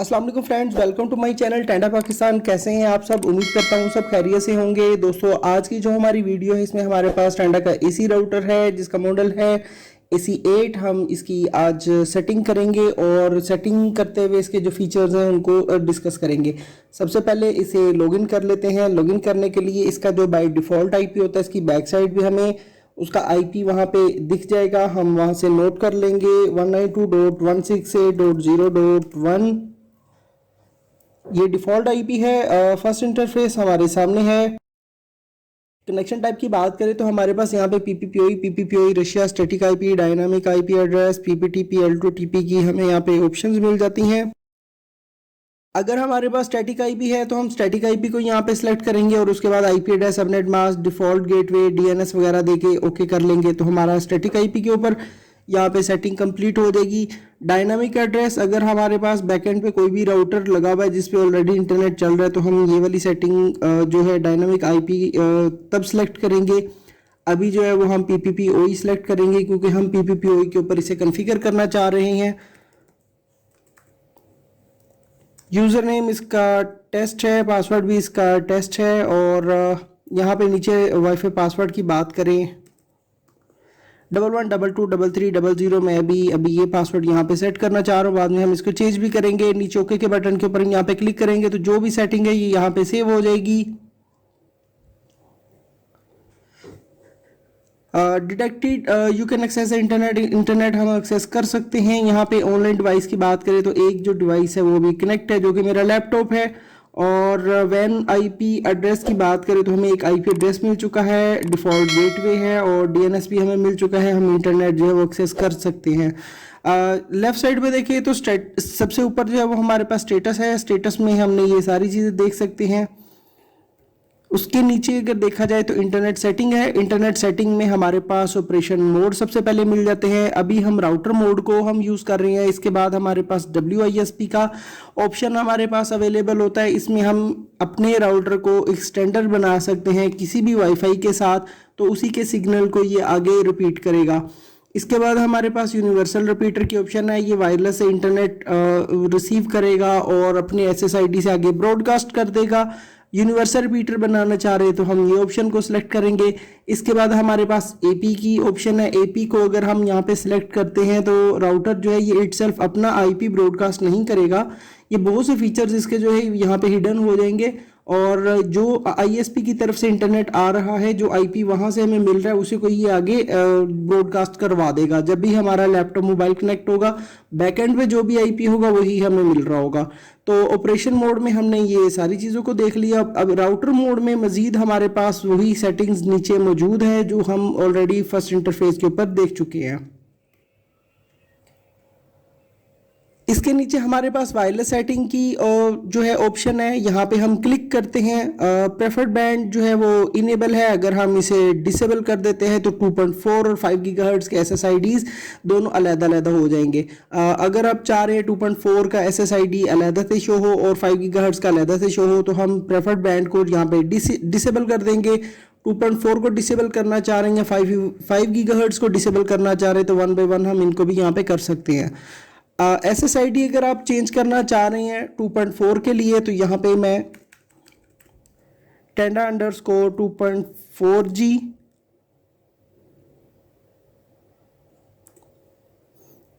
अस्सलाम वालेकुम friends, welcome to my channel टेंडा पाकिस्तान। कैसे हैं आप सब? उम्मीद करता हूँ सब खैरियत से होंगे। दोस्तों, आज की जो हमारी वीडियो है इसमें हमारे पास टेंडा का एसी राउटर है जिसका मॉडल है AC8। हम इसकी आज सेटिंग करेंगे और सेटिंग करते हुए इसके जो फीचर्स हैं उनको डिस्कस करेंगे। सबसे पहले इसे लॉगिन कर लेते हैं। लॉगिन करने के लिए इसका जो बाय डिफ़ॉल्ट IP होता है इसकी बैक साइड भी हमें उसका IP वहाँ पे दिख जाएगा। हम वहाँ से नोट कर लेंगे 192.168.0.1। ये डिफ़ॉल्ट IP है। फर्स्ट इंटरफेस हमारे सामने है। कनेक्शन टाइप की बात करें तो हमारे पास यहाँ पे PPPoE Russia static IP, dynamic IP address, PPTP, L2TP की हमें यहाँ पे ऑप्शंस मिल जाती हैं। अगर हमारे पास स्टैटिक IP है तो हम स्टैटिक IP को यहाँ पे सिलेक्ट करेंगे और उसके बाद IP address, subnet mask, default gateway, DNS वगैरह देके ओके कर लेंगे तो हमारा स्टैटिक IP के ऊपर यहाँ पे सेटिंग कंप्लीट हो जाएगी। डायनामिक एड्रेस, अगर हमारे पास बैकएंड पे कोई भी राउटर लगा हुआ है जिस पे ऑलरेडी इंटरनेट चल रहा है तो हम ये वाली सेटिंग जो है डायनामिक IP तब सेलेक्ट करेंगे। अभी जो है वो हम PPPoE सेलेक्ट करेंगे क्योंकि हम PPPoE के ऊपर इसे कन्फिगर करना चाह रहे हैं। यूज़र नेम इसका टेस्ट है, पासवर्ड भी इसका टेस्ट है। और यहाँ पे नीचे वाईफाई पासवर्ड की बात करें 11223300, मैं अभी ये पासवर्ड यहाँ पे सेट करना चाह रहा हूँ। बाद में हम इसको चेंज भी करेंगे। नीचे ओके के बटन के ऊपर यहाँ पे क्लिक करेंगे तो जो भी सेटिंग है ये यहाँ पे सेव हो जाएगी। Detected you can access internet हम एक्सेस कर सकते हैं। यहाँ पे ऑनलाइन डिवाइस की बात करें तो एक जो डिवाइस है वो भी कनेक्ट है जो कि मेरा लैपटॉप है। और वैन IP एड्रेस की बात करें तो हमें एक IP एड्रेस मिल चुका है, डिफ़ॉल्ट गेटवे है और DNS भी हमें मिल चुका है। हम इंटरनेट जो है वो एक्सेस कर सकते हैं। लेफ़्ट साइड पे देखिए तो सबसे ऊपर जो है वो हमारे पास स्टेटस है। स्टेटस में हमने ये सारी चीज़ें देख सकते हैं। उसके नीचे अगर देखा जाए तो इंटरनेट सेटिंग है। इंटरनेट सेटिंग में हमारे पास ऑपरेशन मोड सबसे पहले मिल जाते हैं। अभी हम राउटर मोड को हम यूज़ कर रहे हैं। इसके बाद हमारे पास WISP का ऑप्शन हमारे पास अवेलेबल होता है। इसमें हम अपने राउटर को एक्सटेंडर बना सकते हैं किसी भी वाईफाई के साथ, तो उसी के सिग्नल को ये आगे रिपीट करेगा। इसके बाद हमारे पास यूनिवर्सल रिपीटर की ऑप्शन है। ये वायरलेस से इंटरनेट रिसीव करेगा और अपने SSID से आगे ब्रॉडकास्ट कर देगा। यूनिवर्सल रिपीटर बनाना चाह रहे हैं तो हम ये ऑप्शन को सिलेक्ट करेंगे। इसके बाद हमारे पास AP की ऑप्शन है। AP को अगर हम यहाँ पे सिलेक्ट करते हैं तो राउटर जो है ये इटसेल्फ अपना IP ब्रॉडकास्ट नहीं करेगा। ये बहुत से फीचर्स इसके जो है यहाँ पे हिडन हो जाएंगे और जो ISP की तरफ से इंटरनेट आ रहा है, जो IP वहाँ से हमें मिल रहा है उसी को ये आगे ब्रॉडकास्ट करवा देगा। जब भी हमारा लैपटॉप मोबाइल कनेक्ट होगा बैकएंड पे जो भी IP होगा वही हमें मिल रहा होगा। तो ऑपरेशन मोड में हमने ये सारी चीज़ों को देख लिया। अब राउटर मोड में मज़ीद हमारे पास वही सेटिंग्स नीचे मौजूद है जो हम ऑलरेडी फर्स्ट इंटरफेस के ऊपर देख चुके हैं। इसके नीचे हमारे पास वायरलेस सेटिंग की जो है ऑप्शन है। यहाँ पे हम क्लिक करते हैं। प्रेफर्ड बैंड जो है वो इनेबल है। अगर हम इसे डिसेबल कर देते हैं तो 2.4 और 5 GHz के SSIDs दोनों अलग-अलग हो जाएंगे। अगर आप चाह रहे हैं 2.4 का SSID अलग से शो हो और 5 GHz का अलग से शो हो तो हम प्रेफर्ड बैंड को यहाँ पे डिसेबल कर देंगे। 2.4 को डिसेबल करना चाह रहे हैं, 5 GHz को डिसेबल करना चाह रहे हैं तो 1 by 1 हम इनको भी यहाँ पे कर सकते हैं। SSID अगर आप चेंज करना चाह रहे हैं 2.4 के लिए तो यहाँ पे मैं Tenda_2.4G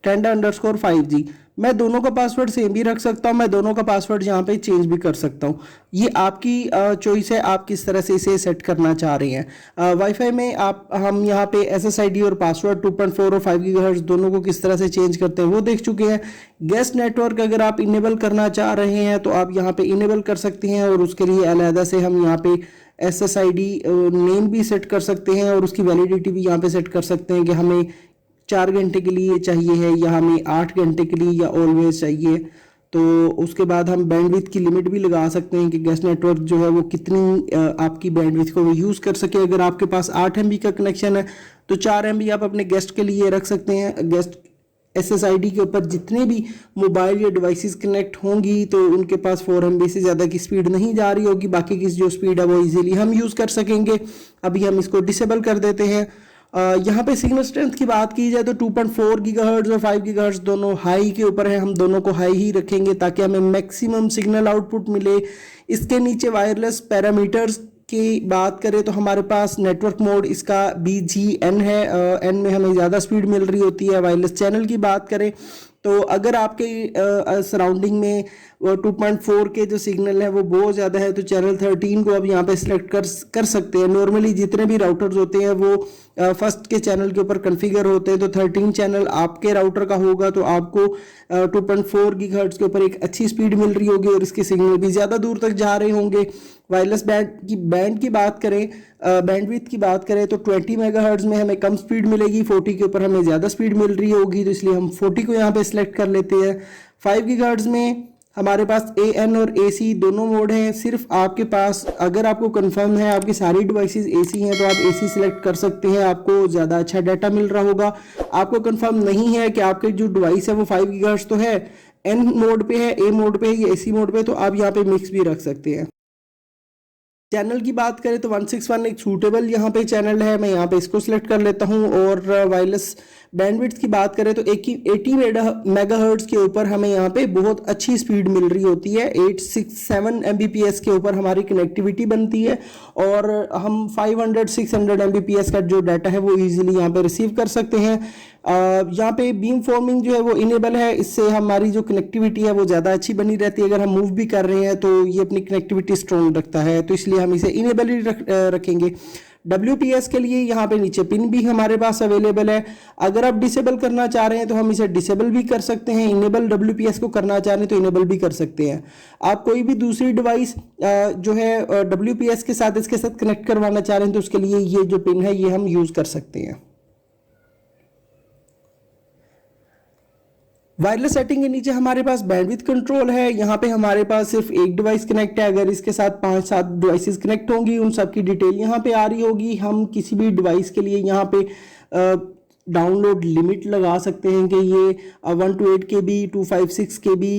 Tenda_5G मैं दोनों का पासवर्ड सेम भी रख सकता हूँ। मैं दोनों का पासवर्ड यहाँ पे चेंज भी कर सकता हूँ। ये आपकी चॉइस है, आप किस तरह से इसे सेट करना चाह रहे हैं। वाईफाई में हम यहाँ पे SSID और पासवर्ड 2.4 और 5 GHz दोनों को किस तरह से चेंज करते हैं वो देख चुके हैं। गेस्ट नेटवर्क अगर आप इनेबल करना चाह रहे हैं तो आप यहाँ पे इनेबल कर सकते हैं और उसके लिए अलहदा से हम यहाँ पे SSID नेम भी सेट कर सकते हैं और उसकी वैलिडिटी भी यहाँ पे सेट कर सकते हैं कि हमें 4 घंटे के लिए चाहिए है या हमें 8 घंटे के लिए या ऑलवेज चाहिए। तो उसके बाद हम बैंडविड्थ की लिमिट भी लगा सकते हैं कि गेस्ट नेटवर्क जो है वो कितनी आपकी बैंडविड्थ को वो यूज़ कर सके। अगर आपके पास 8 MB का कनेक्शन है तो 4 MB आप अपने गेस्ट के लिए रख सकते हैं। गेस्ट SSID के ऊपर जितने भी मोबाइल या डिवाइसेस कनेक्ट होंगी तो उनके पास 4 MB से ज़्यादा की स्पीड नहीं जा रही होगी। बाकी की जो स्पीड है वो इजीली हम यूज़ कर सकेंगे। अभी हम इसको डिसेबल कर देते हैं। यहाँ पे सिग्नल स्ट्रेंथ की बात की जाए तो 2.4 गीगाहर्ट्ज और 5 गीगाहर्ट्ज दोनों हाई के ऊपर है। हम दोनों को हाई ही रखेंगे ताकि हमें मैक्सिमम सिग्नल आउटपुट मिले। इसके नीचे वायरलेस पैरामीटर्स की बात करें तो हमारे पास नेटवर्क मोड इसका BGN है, N में हमें ज़्यादा स्पीड मिल रही होती है। वायरलेस चैनल की बात करें तो अगर आपके सराउंडिंग में 2.4 के जो सिग्नल है वो बहुत ज़्यादा है तो चैनल 13 को आप यहाँ पे सिलेक्ट कर सकते हैं। नॉर्मली जितने भी राउटर्स होते हैं वो फर्स्ट के चैनल के ऊपर कॉन्फ़िगर होते हैं, तो 13 चैनल आपके राउटर का होगा तो आपको 2.4 गीगाहर्ट्ज के ऊपर एक अच्छी स्पीड मिल रही होगी और इसके सिग्नल भी ज़्यादा दूर तक जा रहे होंगे। वायरलेस बैंड की बात करें, बैंडविड्थ की बात करें तो 20 मेगाहर्ट्ज में हमें कम स्पीड मिलेगी, 40 के ऊपर हमें ज़्यादा स्पीड मिल रही होगी, तो इसलिए हम 40 को यहाँ पे सिलेक्ट कर लेते हैं। 5 गीगाहर्ट्ज में हमारे पास AN और AC दोनों मोड हैं। सिर्फ आपके पास अगर आपको कंफर्म है आपकी सारी डिवाइसेस AC हैं तो आप AC सिलेक्ट कर सकते हैं, आपको ज़्यादा अच्छा डाटा मिल रहा होगा। आपको कंफर्म नहीं है कि आपके जो डिवाइस है वो 5 गीगाहर्ट्ज तो है, N मोड पे है, A मोड पे है या AC मोड पे, तो आप यहाँ पे मिक्स भी रख सकते हैं। चैनल की बात करें तो 161 एक सूटेबल यहाँ पे चैनल है, मैं यहाँ पे इसको सिलेक्ट कर लेता हूँ। और वायरलेस बैंडविड्थ की बात करें तो 80 मेगाहर्ट्ज के ऊपर हमें यहाँ पे बहुत अच्छी स्पीड मिल रही होती है। 867 Mbps के ऊपर हमारी कनेक्टिविटी बनती है और हम 500-600 Mbps का जो डाटा है वो इजीली यहाँ पे रिसीव कर सकते हैं। यहाँ पे बीम फॉर्मिंग जो है वो इनेबल है, इससे हमारी जो कनेक्टिविटी है वो ज़्यादा अच्छी बनी रहती है। अगर हम मूव भी कर रहे हैं तो ये अपनी कनेक्टिविटी स्ट्रॉन्ग रखता है, तो इसलिए हम इसे इनेबल ही रखेंगे। WPS के लिए यहाँ पे नीचे पिन भी हमारे पास अवेलेबल है। अगर आप डिसेबल करना चाह रहे हैं तो हम इसे डिसेबल भी कर सकते हैं, इनेबल WPS को करना चाह रहे हैं तो इनेबल भी कर सकते हैं। आप कोई भी दूसरी डिवाइस जो है WPS के साथ इसके साथ कनेक्ट करवाना चाह रहे हैं तो उसके लिए ये जो पिन है ये हम यूज़ कर सकते हैं। वायरलेस सेटिंग के नीचे हमारे पास बैंडविड्थ कंट्रोल है। यहाँ पे हमारे पास सिर्फ एक डिवाइस कनेक्ट है, अगर इसके साथ 5-7 डिवाइसेस कनेक्ट होंगी उन सब की डिटेल यहाँ पे आ रही होगी। हम किसी भी डिवाइस के लिए यहाँ पे डाउनलोड लिमिट लगा सकते हैं कि ये 128 KB 256 KB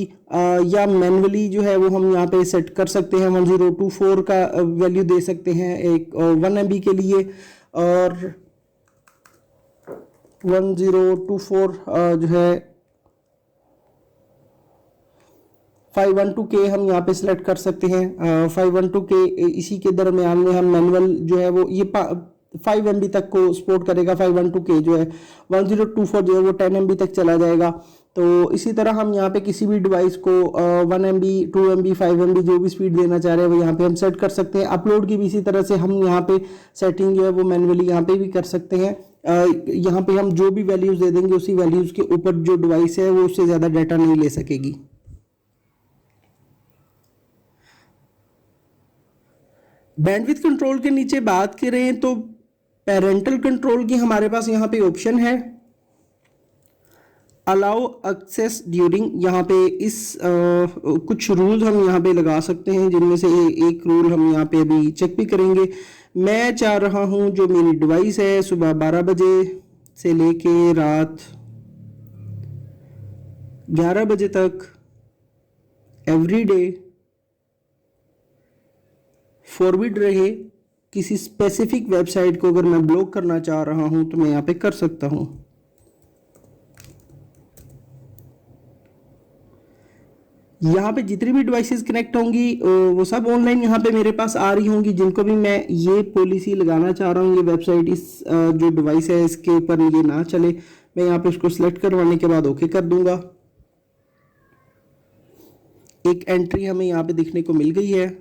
या मैनुअली जो है वो हम यहाँ पे सेट कर सकते हैं। 1024 का वैल्यू दे सकते हैं एक 1 MB के लिए, और 1024 जो है 512K हम यहाँ पे सिलेक्ट कर सकते हैं। 512K इसी के दरमियान में हम मैनुअल जो है वो ये 5 MB तक को सपोर्ट करेगा। 512K जो है 1024 जो है वो 10 MB तक चला जाएगा। तो इसी तरह हम यहाँ पे किसी भी डिवाइस को 1 MB 2 MB 5 MB जो भी स्पीड देना चाह रहे हैं वो यहाँ पे हम सेट कर सकते हैं। अपलोड की भी इसी तरह से हम यहाँ पे सेटिंग जो है वो मैनुअली यहाँ पे भी कर सकते हैं। यहाँ पे हम जो भी वैल्यूज़ दे देंगे उसी वैल्यूज़ के ऊपर जो डिवाइस है वो उससे ज़्यादा डाटा नहीं ले सकेगी। बैंडविड्थ कंट्रोल के नीचे बात करें तो पेरेंटल कंट्रोल की हमारे पास यहाँ पे ऑप्शन है अलाउ एक्सेस ड्यूरिंग। यहाँ पे कुछ रूल हम यहाँ पे लगा सकते हैं, जिनमें से एक रूल हम यहाँ पे अभी चेक भी करेंगे। मैं चाह रहा हूँ जो मेरी डिवाइस है सुबह 12 बजे से लेके रात 11 बजे तक एवरी डे फॉरवर्ड रहे। किसी स्पेसिफिक वेबसाइट को अगर मैं ब्लॉक करना चाह रहा हूं तो मैं यहाँ पे कर सकता हूं। यहाँ पे जितनी भी डिवाइसेस कनेक्ट होंगी वो सब ऑनलाइन यहाँ पे मेरे पास आ रही होंगी। जिनको भी मैं ये पॉलिसी लगाना चाह रहा हूँ ये वेबसाइट इस जो डिवाइस है इसके ऊपर ये ना चले, मैं यहाँ पे इसको सिलेक्ट करवाने के बाद ओके कर दूंगा। एक एंट्री हमें यहाँ पे दिखने को मिल गई है।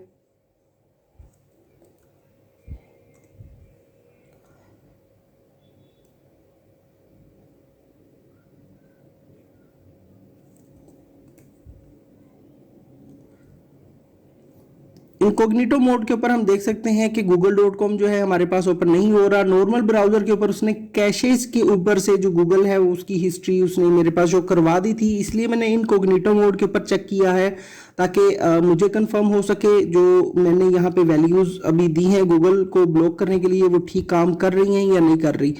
इनकॉग्निटो मोड के ऊपर हम देख सकते हैं कि google.com जो है हमारे पास ओपन नहीं हो रहा। नॉर्मल ब्राउजर के ऊपर उसने कैशेस के ऊपर से जो गूगल है उसकी हिस्ट्री उसने मेरे पास शो करवा दी थी, इसलिए मैंने इनकॉग्निटो मोड के ऊपर चेक किया है ताकि मुझे कंफर्म हो सके जो मैंने यहाँ पे वैल्यूज अभी दी हैं गूगल को ब्लॉक करने के लिए वो ठीक काम कर रही हैं या नहीं कर रही।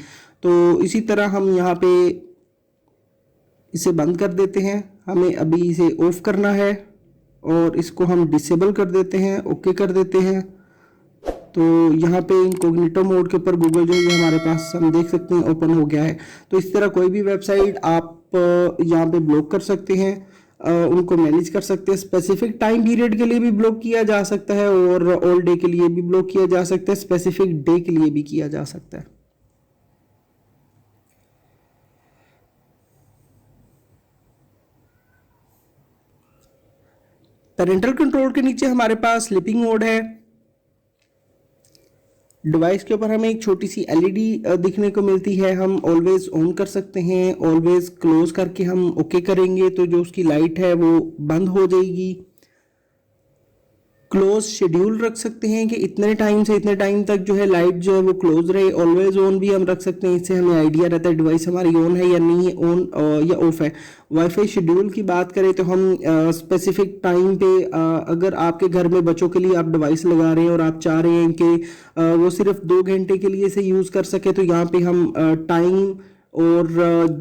तो इसी तरह हम यहाँ पे इसे बंद कर देते हैं, हमें अभी इसे ऑफ करना है और इसको हम डिसेबल कर देते हैं, ओके कर देते हैं। तो यहाँ पे इनकॉग्निटो मोड के ऊपर गूगल जो है ये हमारे पास हम देख सकते हैं ओपन हो गया है। तो इस तरह कोई भी वेबसाइट आप यहाँ पे ब्लॉक कर सकते हैं, उनको मैनेज कर सकते हैं। स्पेसिफिक टाइम पीरियड के लिए भी ब्लॉक किया जा सकता है और ऑल डे के लिए भी ब्लॉक किया जा सकता है, स्पेसिफिक डे के लिए भी किया जा सकता है। पेरेंटल कंट्रोल के नीचे हमारे पास स्लीपिंग मोड है। डिवाइस के ऊपर हमें एक छोटी सी एलईडी दिखने को मिलती है, हम ऑलवेज ऑन कर सकते हैं, ऑलवेज क्लोज करके हम ओके करेंगे तो जो उसकी लाइट है वो बंद हो जाएगी। क्लोज शेड्यूल रख सकते हैं कि इतने टाइम से इतने टाइम तक जो है लाइट जो है वो क्लोज रहे। ऑलवेज ऑन भी हम रख सकते हैं, इससे हमें आइडिया रहता है डिवाइस हमारी ऑन है या नहीं है, ऑन या ऑफ है। वाईफाई शेड्यूल की बात करें तो हम स्पेसिफिक टाइम पे अगर आपके घर में बच्चों के लिए आप डिवाइस लगा रहे हैं और आप चाह रहे हैं कि वो सिर्फ 2 घंटे के लिए से यूज़ कर सके, तो यहाँ पे हम टाइम और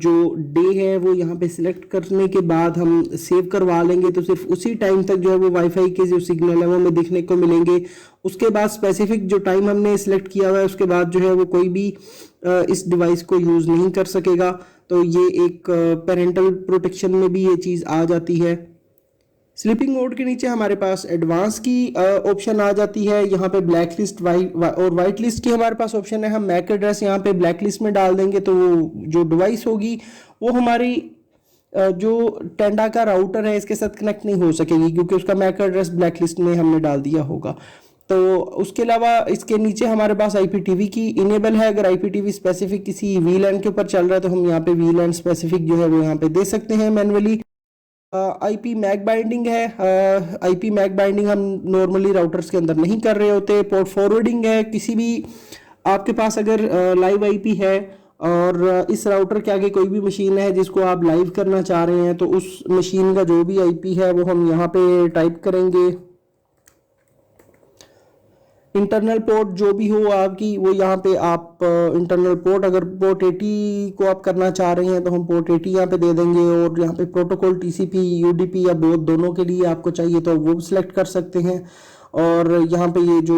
जो डे है वो यहाँ पे सिलेक्ट करने के बाद हम सेव करवा लेंगे, तो सिर्फ उसी टाइम तक जो है वो वाईफाई के जो सिग्नल है वो हमें दिखने को मिलेंगे। उसके बाद स्पेसिफिक जो टाइम हमने सिलेक्ट किया हुआ है उसके बाद जो है वो कोई भी इस डिवाइस को यूज़ नहीं कर सकेगा। तो ये एक पेरेंटल प्रोटेक्शन में भी ये चीज़ आ जाती है। स्लीपिंग मोड के नीचे हमारे पास एडवांस की ऑप्शन आ जाती है। यहाँ पे ब्लैक लिस्ट और वाइट लिस्ट की हमारे पास ऑप्शन है। हम मैक एड्रेस यहाँ पे ब्लैक लिस्ट में डाल देंगे तो वो जो डिवाइस होगी वो हमारी जो टेंडा का राउटर है इसके साथ कनेक्ट नहीं हो सकेगी, क्योंकि उसका मैक एड्रेस ब्लैक लिस्ट में हमने डाल दिया होगा। तो उसके अलावा इसके नीचे हमारे पास IPTV की इनेबल है। अगर IPTV स्पेसिफिक किसी VLAN के ऊपर चल रहा है तो हम यहाँ पे VLAN स्पेसिफिक जो है वो यहाँ पे दे सकते हैं मैनुअली। IP मैक बाइंडिंग है। IP मैक बाइंडिंग हम नॉर्मली राउटर्स के अंदर नहीं कर रहे होते। पोर्ट फॉरवर्डिंग है, किसी भी आपके पास अगर लाइव IP है और इस राउटर के आगे कोई भी मशीन है जिसको आप लाइव करना चाह रहे हैं तो उस मशीन का जो भी IP है वो हम यहाँ पे टाइप करेंगे। इंटरनल पोर्ट जो भी हो आपकी वो यहाँ पे आप इंटरनल पोर्ट, अगर पोर्ट 80 को आप करना चाह रहे हैं तो हम पोर्ट 80 यहाँ पे दे देंगे। और यहाँ पे प्रोटोकॉल TCP UDP या बोथ दोनों के लिए आपको चाहिए तो वो सिलेक्ट कर सकते हैं। और यहाँ पे ये जो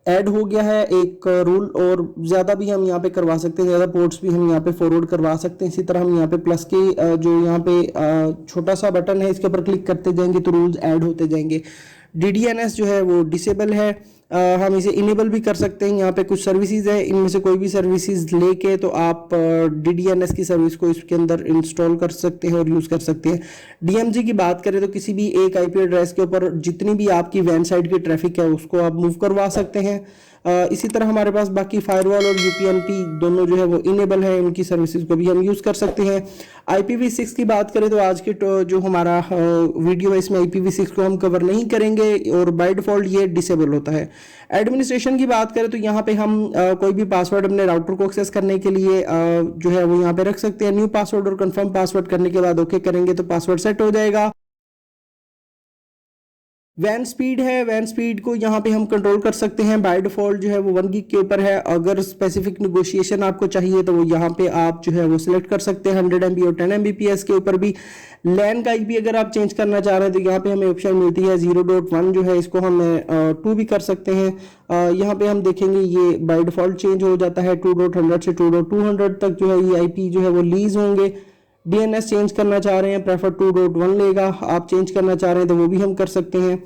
ऐड हो गया है एक रूल, और ज़्यादा भी हम यहाँ पे करवा सकते हैं, ज़्यादा पोर्ट्स भी हम यहाँ पे फॉरवर्ड करवा सकते हैं। इसी तरह हम यहाँ पे प्लस के जो यहाँ पे छोटा सा बटन है इसके ऊपर क्लिक करते जाएंगे तो रूल्स ऐड होते जाएंगे। DDNS जो है वो डिसेबल है, हम इसे इनेबल भी कर सकते हैं। यहाँ पे कुछ सर्विसेज है, इनमें से कोई भी सर्विसेज लेके तो आप DDNS की सर्विस को इसके अंदर इंस्टॉल कर सकते हैं और यूज़ कर सकते हैं। DMZ की बात करें तो किसी भी एक IP एड्रेस के ऊपर जितनी भी आपकी वैन साइड की ट्रैफिक है उसको आप मूव करवा सकते हैं। इसी तरह हमारे पास बाकी फायरवॉल और UPnP दोनों जो है वो इनेबल है, उनकी सर्विसेज को भी हम यूज़ कर सकते हैं। IPv6 की बात करें तो आज के जो हमारा वीडियो है इसमें IPv6 को हम कवर नहीं करेंगे और बाय डिफ़ॉल्ट ये डिसेबल होता है। एडमिनिस्ट्रेशन की बात करें तो यहाँ पे हम कोई भी पासवर्ड अपने राउटर को एक्सेस करने के लिए जो है वो यहाँ पे रख सकते हैं। न्यू पासवर्ड और कंफर्म पासवर्ड करने के बाद ओके करेंगे तो पासवर्ड सेट हो जाएगा। वैन स्पीड है, वैन स्पीड को यहाँ पे हम कंट्रोल कर सकते हैं। बाय डिफॉल्ट जो है वो 1 गीग के ऊपर है। अगर स्पेसिफिक नेगोशिएशन आपको चाहिए तो वो यहाँ पे आप जो है वो सिलेक्ट कर सकते हैं 100 MB और 10 Mbps के ऊपर भी। लैन का IP अगर आप चेंज करना चाह रहे हैं तो यहाँ पे हमें ऑप्शन मिलती है 0.1 जो है इसको हम 2 भी कर सकते हैं। यहाँ पे हम देखेंगे ये बाय डिफॉल्ट चेंज हो जाता है 2.100 से 2.200 तक जो है ये IP जो है वो लीज होंगे। DNS चेंज करना चाह रहे हैं प्रेफर 2.1 लेगा, आप चेंज करना चाह रहे हैं तो वो भी हम कर सकते हैं।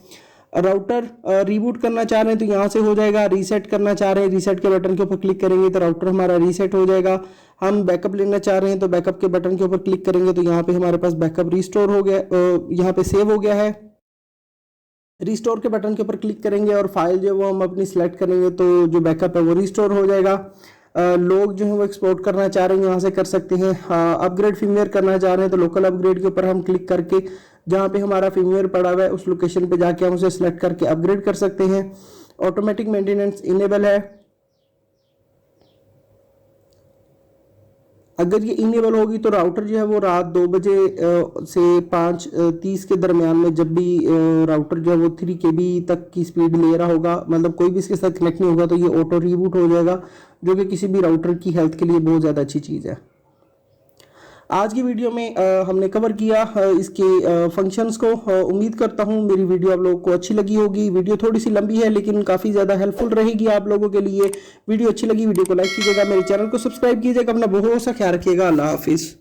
राउटर रीबूट करना चाह रहे हैं तो यहाँ से हो जाएगा। रीसेट करना चाह रहे हैं, रीसेट के बटन के ऊपर क्लिक करेंगे तो राउटर हमारा रीसेट हो जाएगा। हम बैकअप लेना चाह रहे हैं तो बैकअप के बटन के ऊपर क्लिक करेंगे तो यहाँ पे हमारे पास बैकअप रिस्टोर हो गया, यहाँ पे सेव हो गया है। रिस्टोर के बटन के ऊपर क्लिक करेंगे और फाइल जो है वो हम अपनी सिलेक्ट करेंगे तो जो बैकअप है वो रिस्टोर हो जाएगा। लोग जो है वो एक्सपोर्ट करना चाह रहे हैं यहाँ से कर सकते हैं। अपग्रेड फीमेयर करना चाह रहे हैं तो लोकल अपग्रेड के ऊपर हम क्लिक करके जहाँ पे हमारा फीमेयर पड़ा हुआ है उस लोकेशन पे जाके हम उसे सिलेक्ट करके अपग्रेड कर सकते हैं। ऑटोमेटिक मेंटेनेंस इनेबल है। अगर ये इनेबल होगी तो राउटर जो है वो रात 2 बजे से 5:30 के दरमियान में जब भी राउटर जो है वो 3 KB तक की स्पीड ले रहा होगा, मतलब कोई भी इसके साथ कनेक्ट नहीं होगा तो ये ऑटो रीबूट हो जाएगा, जो कि किसी भी राउटर की हेल्थ के लिए बहुत ज़्यादा अच्छी चीज़ है। आज की वीडियो में हमने कवर किया इसके फंक्शंस को। उम्मीद करता हूँ मेरी वीडियो आप लोगों को अच्छी लगी होगी। वीडियो थोड़ी सी लंबी है लेकिन काफ़ी ज़्यादा हेल्पफुल रहेगी आप लोगों के लिए। वीडियो अच्छी लगी वीडियो को लाइक कीजिएगा, मेरे चैनल को सब्सक्राइब कीजिएगा, अपना बहुत सा ख्याल रखिएगा। अल्लाह हाफिज़।